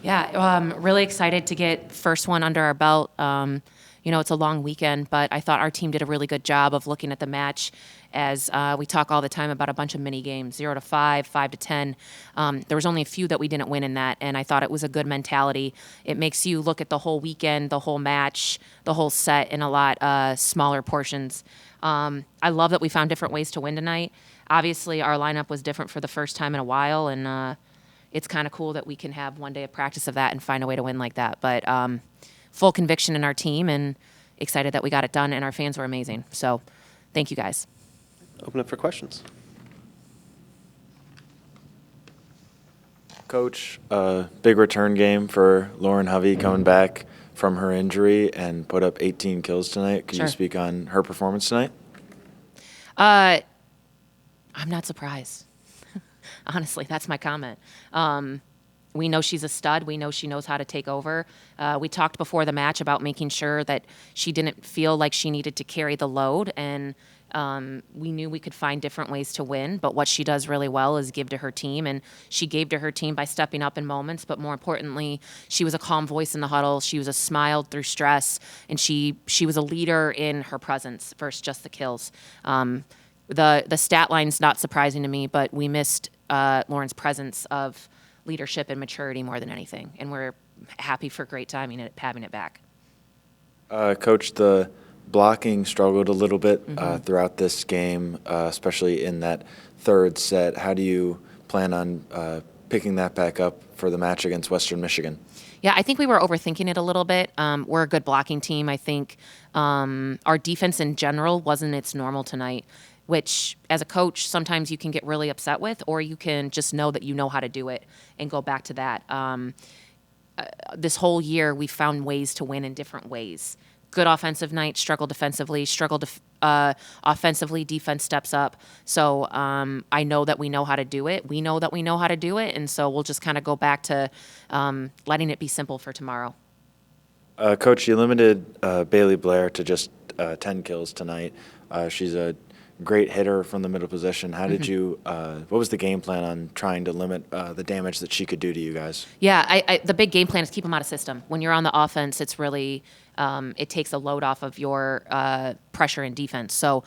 Yeah, really excited to get first one under our belt. It's a long weekend, but I thought our team did a really good job of looking at the match as we talk all the time about a bunch of mini games, 0 to 5, 5 to 10. There was only a few that we didn't win in that, and I thought it was a good mentality. It makes you look at the whole weekend, the whole match, the whole set in a lot smaller portions. I love that we found different ways to win tonight. Obviously, our lineup was different for the first time in a while, and it's kind of cool that we can have one day of practice of that and find a way to win like that. But full conviction in our team and excited that we got it done, and our fans were amazing. So thank you, guys. Open up for questions. Coach, big return game for Lauren Hovey coming back from her injury and put up 18 kills tonight. Could Sure. you speak on her performance tonight? I'm not surprised. Honestly, that's my comment. We know she's a stud. We know she knows how to take over. We talked before the match about making sure that she didn't feel like she needed to carry the load, and we knew we could find different ways to win. But what she does really well is give to her team, and she gave to her team by stepping up in moments. But more importantly, she was a calm voice in the huddle. She was a smile through stress, and she was a leader in her presence versus just the kills. The stat line's not surprising to me, but we missed Lauren's presence of leadership and maturity more than anything, and we're happy for great timing at having it back. Coach, the blocking struggled a little bit throughout this game, especially in that third set. How do you plan on picking that back up for the match against Western Michigan? Yeah, I think we were overthinking it a little bit. We're a good blocking team. I think our defense in general wasn't its normal tonight, which as a coach, sometimes you can get really upset with, or you can just know that you know how to do it and go back to that. This whole year, we found ways to win in different ways. Good offensive night, struggle defensively, offensively, defense steps up. So I know that we know how to do it. We know that we know how to do it, and so we'll just kind of go back to letting it be simple for tomorrow. Coach, you limited Bailey Blair to just 10 kills tonight. She's a great hitter from the middle position. How did you, what was the game plan on trying to limit the damage that she could do to you guys? Yeah, the big game plan is keep them out of system. When you're on the offense, it's really, it takes a load off of your pressure and defense. So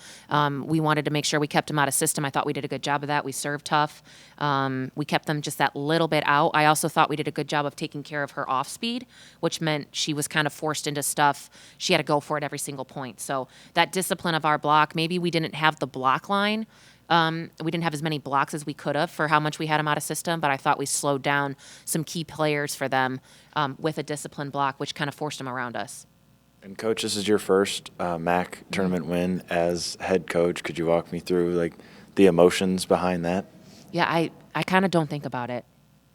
we wanted to make sure we kept them out of system. I thought we did a good job of that. We served tough. We kept them just that little bit out. I also thought we did a good job of taking care of her off speed, which meant she was kind of forced into stuff. She had to go for it every single point. So that discipline of our block, maybe we didn't have the block line. We didn't have as many blocks as we could have for how much we had them out of system, but I thought we slowed down some key players for them with a disciplined block, which kind of forced them around us. And Coach, this is your first MAC tournament win as head coach. Could you walk me through the emotions behind that? Yeah, I kind of don't think about it.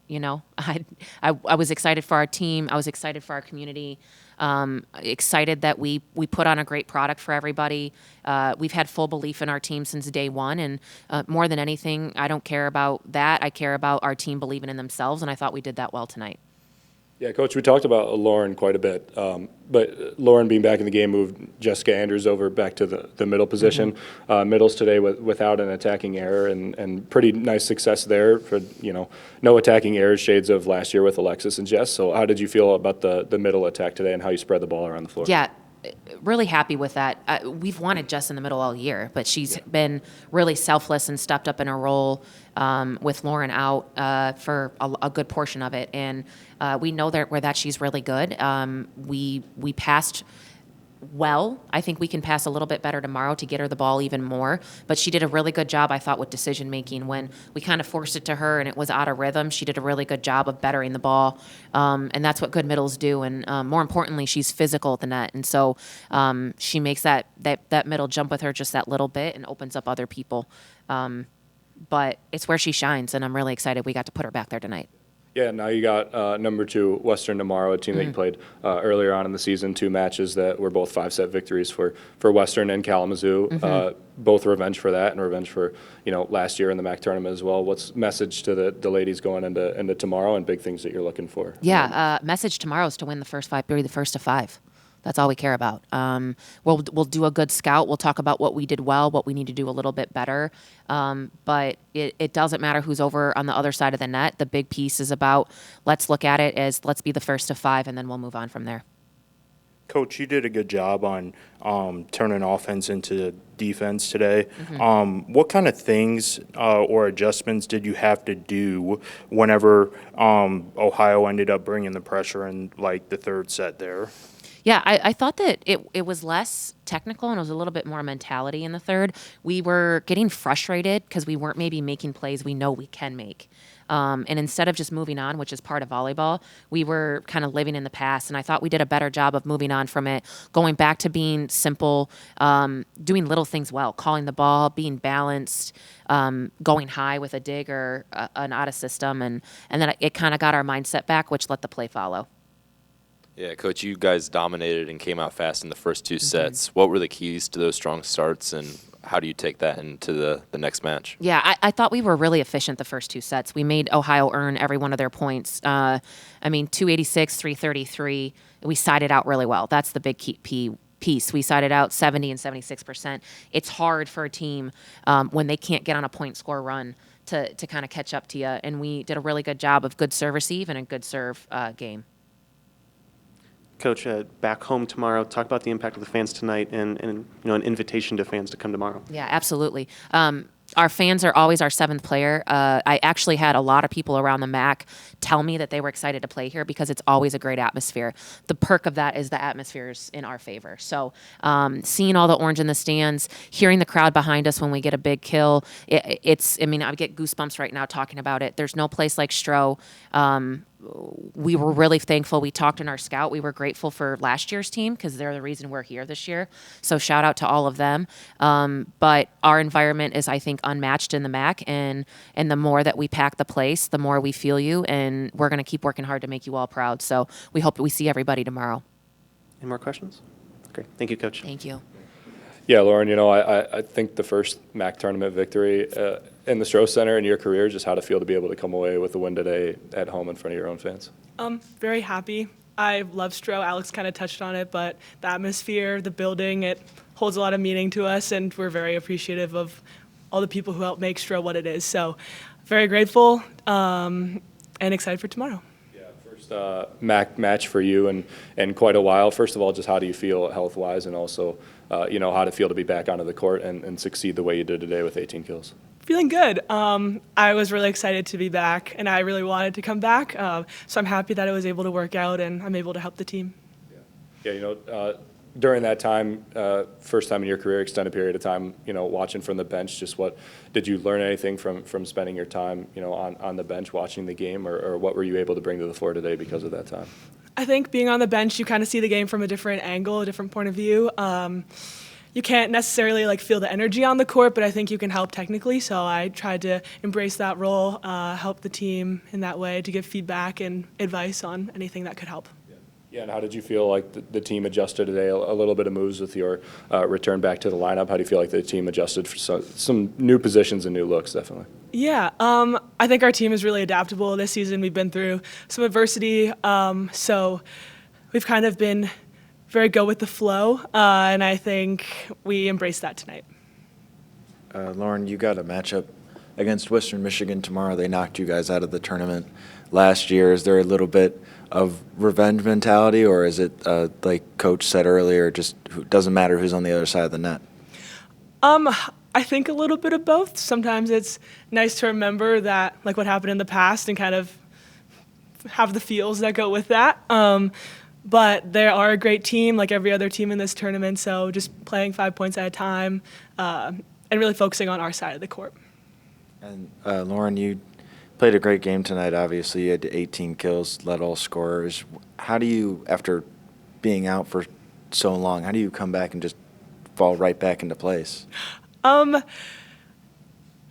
You know, I was excited for our team. I was excited for our community. Excited that we put on a great product for everybody. We've had full belief in our team since day one, and more than anything, I don't care about that. I care about our team believing in themselves, and I thought we did that well tonight. Yeah, Coach, we talked about Lauren quite a bit, but Lauren being back in the game moved Jessica Andrews over back to the middle position. Middles today without an attacking error, and pretty nice success there for, no attacking errors, shades of last year with Alexis and Jess. So how did you feel about the middle attack today and how you spread the ball around the floor? Yeah, really happy with that. We've wanted Jess in the middle all year, but she's been really selfless and stepped up in her role with Lauren out for a good portion of it. And we know that she's really good. We passed well. I think we can pass a little bit better tomorrow to get her the ball even more. But she did a really good job, I thought, with decision making. When we kind of forced it to her and it was out of rhythm, she did a really good job of bettering the ball. And that's what good middles do. And more importantly, she's physical at the net. And so she makes that middle jump with her just that little bit and opens up other people. But it's where she shines, and I'm really excited we got to put her back there tonight. Yeah, now you got number 2 Western tomorrow, a team that you played earlier on in the season, 2 matches that were both 5-set victories for Western and Kalamazoo. Both revenge for that and revenge for last year in the MAC tournament as well. What's message to the ladies going into tomorrow and big things that you're looking for? Yeah, message tomorrow is to win the first 5, be the first to 5. That's all we care about. We'll do a good scout. We'll talk about what we did well, what we need to do a little bit better. But it doesn't matter who's over on the other side of the net. The big piece is about let's look at it as let's be the first of 5, and then we'll move on from there. Coach, you did a good job on turning offense into defense today. What kind of things or adjustments did you have to do whenever Ohio ended up bringing the pressure in, like, the third set there? Yeah, I thought that it was less technical and it was a little bit more mentality in the third. We were getting frustrated because we weren't maybe making plays we know we can make. And instead of just moving on, which is part of volleyball, we were kind of living in the past. And I thought we did a better job of moving on from it, going back to being simple, doing little things well, calling the ball, being balanced, going high with a dig or an out of system. And then it kind of got our mindset back, which let the play follow. Yeah, Coach, you guys dominated and came out fast in the first 2 Mm-hmm. sets. What were the keys to those strong starts, and how do you take that into the next match? Yeah, I thought we were really efficient the first 2 sets. We made Ohio earn every one of their points. 286, 333. We sided out really well. That's the big key piece. We sided out 70 and 76%. It's hard for a team when they can't get on a point score run to kind of catch up to you. And we did a really good job of good serve receive and a good serve game. Coach, back home tomorrow, talk about the impact of the fans tonight and an invitation to fans to come tomorrow. Yeah, absolutely. Our fans are always our 7th player. I actually had a lot of people around the MAC tell me that they were excited to play here because it's always a great atmosphere. The perk of that is the atmosphere is in our favor. So seeing all the orange in the stands, hearing the crowd behind us when we get a big kill, I get goosebumps right now talking about it. There's no place like Stroh. We were really thankful. We talked in our scout. We were grateful for last year's team because they're the reason we're here this year. So shout out to all of them. But our environment is, I think, unmatched in the MAC. And the more that we pack the place, the more we feel you. And we're going to keep working hard to make you all proud. So we hope we see everybody tomorrow. Any more questions? Great. Thank you, Coach. Thank you. Yeah, Lauren, I think the first MAC tournament victory in the Stroh Center in your career, just how to feel to be able to come away with the win today at home in front of your own fans. Very happy. I love Stroh. Alex kind of touched on it, but the atmosphere, the building, it holds a lot of meaning to us, and we're very appreciative of all the people who helped make Stroh what it is. So very grateful and excited for tomorrow. First MAC match for you in quite a while. First of all, just how do you feel health-wise, and also how to feel to be back onto the court and succeed the way you did today with 18 kills? Feeling good. I was really excited to be back, and I really wanted to come back. So I'm happy that I was able to work out, and I'm able to help the team. Yeah, during that time, first time in your career, extended period of time, watching from the bench, just what did you learn anything from spending your time, on the bench watching the game, or what were you able to bring to the floor today because of that time? I think being on the bench, you kind of see the game from a different angle, a different point of view. You can't necessarily feel the energy on the court, but I think you can help technically. So I tried to embrace that role, help the team in that way, to give feedback and advice on anything that could help. Yeah, and how did you feel like the team adjusted today? A little bit of moves with your return back to the lineup. How do you feel like the team adjusted for some new positions and new looks, definitely? Yeah, I think our team is really adaptable this season. We've been through some adversity, so we've kind of been very go with the flow, and I think we embraced that tonight. Lauren, you got a matchup against Western Michigan tomorrow. They knocked you guys out of the tournament last year. Is there a little bit of revenge mentality, or is it, like Coach said earlier, just doesn't matter who's on the other side of the net? I think a little bit of both. Sometimes it's nice to remember that, what happened in the past, and kind of have the feels that go with that. But they are a great team, like every other team in this tournament, so just playing 5 points at a time and really focusing on our side of the court. And Lauren, you played a great game tonight, obviously. You had 18 kills, led all scorers. How do you, after being out for so long, how do you come back and just fall right back into place? It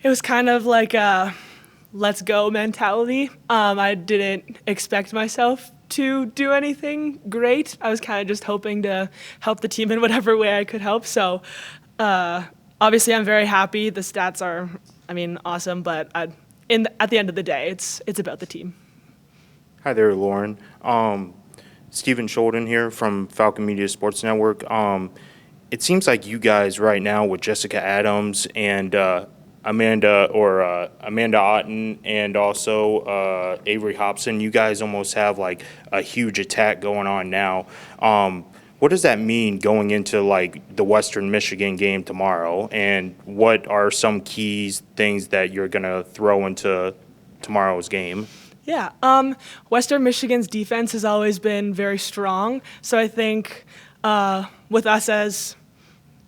was kind of like a let's go mentality. I didn't expect myself to do anything great. I was kind of just hoping to help the team in whatever way I could help. So obviously I'm very happy. The stats are, awesome, but at the end of the day, it's about the team. Hi there, Lauren. Stephen Sholden here from Falcon Media Sports Network. It seems like you guys right now with Jessica Adams and Amanda Otten and also Avery Hobson, you guys almost have like a huge attack going on now. What does that mean going into like the Western Michigan game tomorrow? And what are some key things that you're gonna throw into tomorrow's game? Yeah, Western Michigan's defense has always been very strong. So I think with us as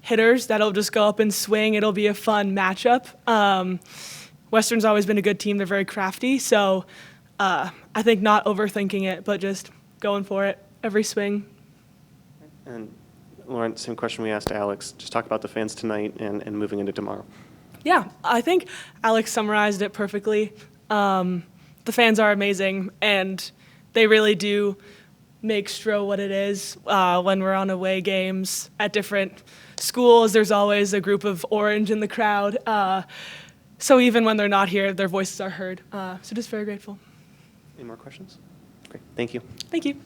hitters, that'll just go up and swing. It'll be a fun matchup. Western's always been a good team. They're very crafty. So I think not overthinking it, but just going for it every swing. And Lauren, same question we asked Alex. Just talk about the fans tonight and moving into tomorrow. Yeah, I think Alex summarized it perfectly. The fans are amazing, and they really do make Stro what it is. When we're on away games at different schools, there's always a group of orange in the crowd. So even when they're not here, their voices are heard. So just very grateful. Any more questions? Great. Thank you. Thank you.